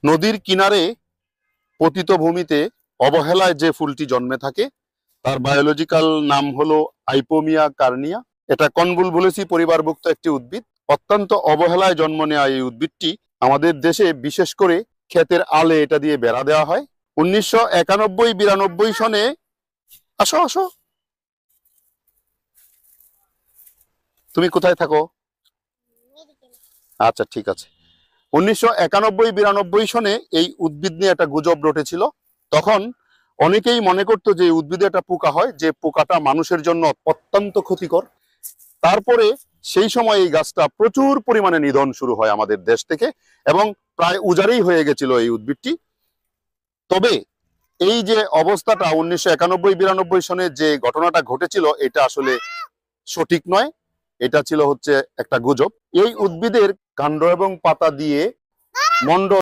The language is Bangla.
নদীর কিনারে পতিত ভূমিতে অবহেলায় যে ফুলটি জন্মে থাকে তার বায়োলজিক্যাল নাম হলো আইপোমিয়া কার্নিয়া। এটা কনভুলভুলেসি পরিবারভুক্ত একটি উদ্ভিদ। অত্যন্ত অবহেলায় জন্ম নেওয়া এই উদ্ভিদটি আমাদের দেশে বিশেষ করে ক্ষেতের আলে এটা দিয়ে বেড়া দেওয়া হয়। 1991-92 সনে, আসো আসো, তুমি কোথায় থাকো? আচ্ছা ঠিক আছে। 1991-92 সনে এই উদ্ভিদ নিয়ে একটা গুজব রটেছিল। তখন অনেকেই মনে করতো যে উদ্ভিদে একটা পোকা হয়, যে পোকাটা মানুষের জন্য অত্যন্ত ক্ষতিকর। তারপরে সেই সময় এই গাছটা প্রচুর পরিমাণে নিধন শুরু হয় আমাদের দেশ থেকে, এবং প্রায় উজাড়েই হয়ে গেছিল এই উদ্ভিদটি। তবে এই যে অবস্থাটা 1991-92 সনে যে ঘটনাটা ঘটেছিল, এটা আসলে সঠিক নয়। এটা ছিল হচ্ছে একটা গুজব। এই উদ্ভিদের কাণ্ড এবং পাতা দিয়ে মন্ড